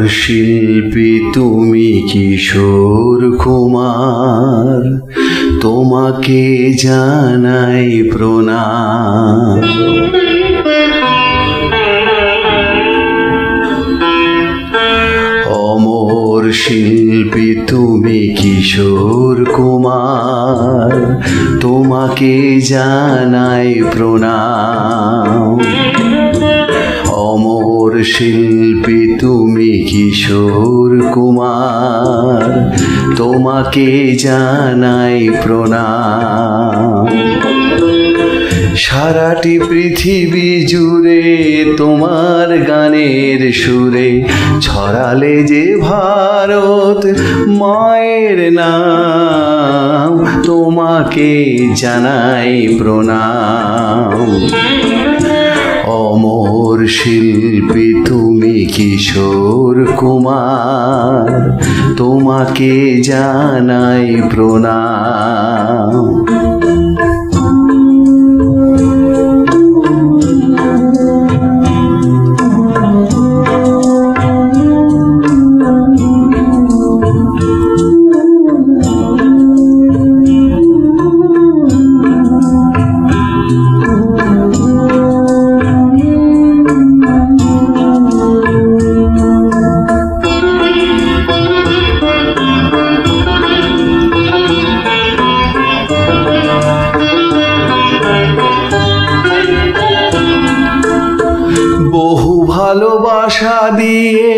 শিল্পী তুমি কিশোর কুমার, তোমাকে জানাই প্রণাম। অমর শিল্পী তুমি কিশোর কুমার, তোমাকে জানাই প্রণাম। অমর শিল্পী তুমি কিশোর কুমার, তোমাকে জানাই প্রণাম। সারাটি পৃথিবী জুড়ে তোমার গানের সুরে ছড়ালে যে ভারত মায়ের নাম, তোমাকে জানাই প্রণাম। অমর শিল্পী তুমি কিশোর কুমার, তোমাকে জানাই প্রণাম। বহু ভালোবাসা দিয়ে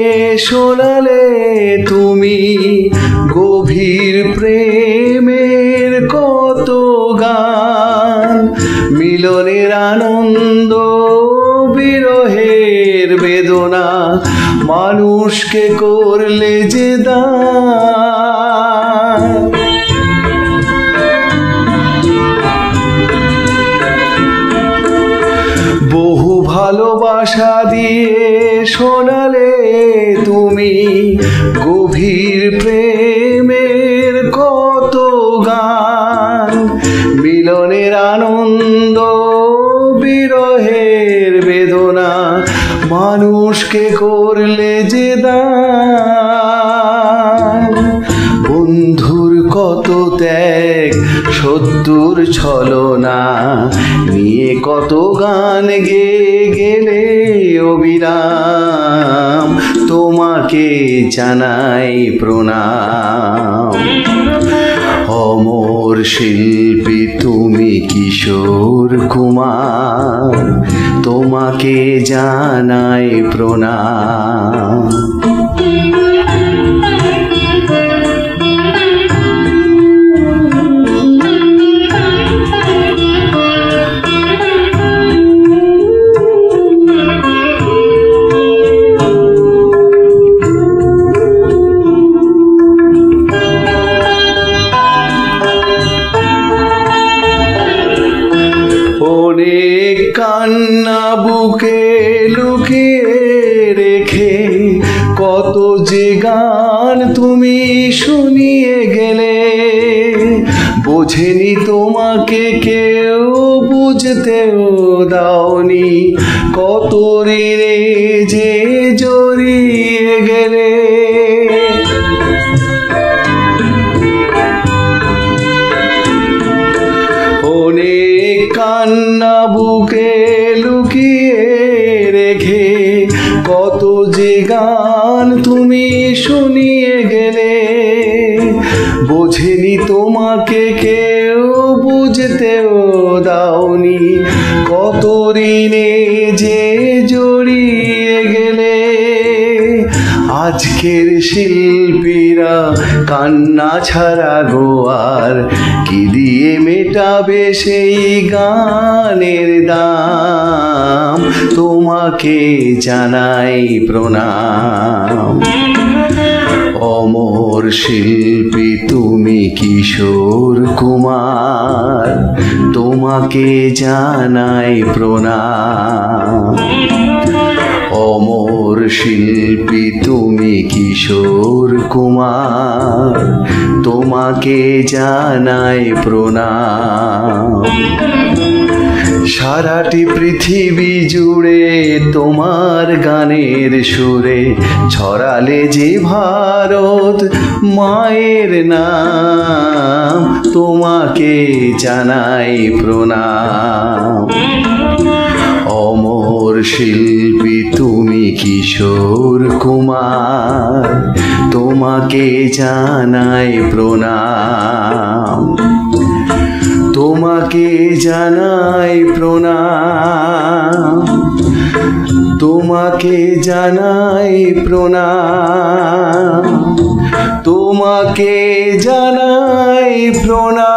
শোনালে তুমি গভীর প্রেমের কত গান, মিলনের আনন্দ বিরহের বেদনা মানুষকে করলে যে দান। বহু ভালোবাসা দিয়ে শোনালে তুমি গভীর প্রেমের কত গান, মিলনের আনন্দ বিরহের বেদনা মানুষকে করলে যে দান। বন্ধুর কত ত্যাগ শত্রুর ছলনা নিয়ে কত গান গেয়ে গেলে অবিরাম, তোমাকে জানাই প্রণাম। অমর শিল্পী তুমি কিশোর কুমার, তোমাকে জানাই প্রণাম। অনেক কান্না বুকে লুকিয়ে রেখে কত যে গান তুমি শুনিয়ে গেলে, বোঝেনি তোমাকে কেউ বুঝতেও দাওনি, কত ঋণে যে জড়িয়ে গেলে। অনেক কান্না বুকে লুকিয়ে রেখে কত যে গান তুমি শুনিয়ে গেলে, বোঝেনি তোমাকে কেউ বুঝতেও দাওনি, কত ঋণে যে জড়িয়ে গেলে। আজকের শিল্পীরা কান্না ছাড়া গোয়ার কি দিয়ে মেটাবে সেই গানের দাম, তোমাকে জানাই প্রণাম। অমর শিল্পী তুমি কিশোর কুমার, তোমাকে জানাই প্রণাম। অমর শিল্পী তুমি কিশোর কুমার, তোমাকে জানাই প্রণাম। সারাটি পৃথিবী জুড়ে তোমার গানের সুরে ছড়ালে যে ভারত মায়ের নাম, তোমাকে জানাই প্রণাম। অমর শিল্পী তুমি কিশোর কুমার, তোমাকে জানাই প্রণাম, তোমাকে জানাই প্রণাম, তোমাকে জানাই প্রণাম, তোমাকে জানাই প্রণাম।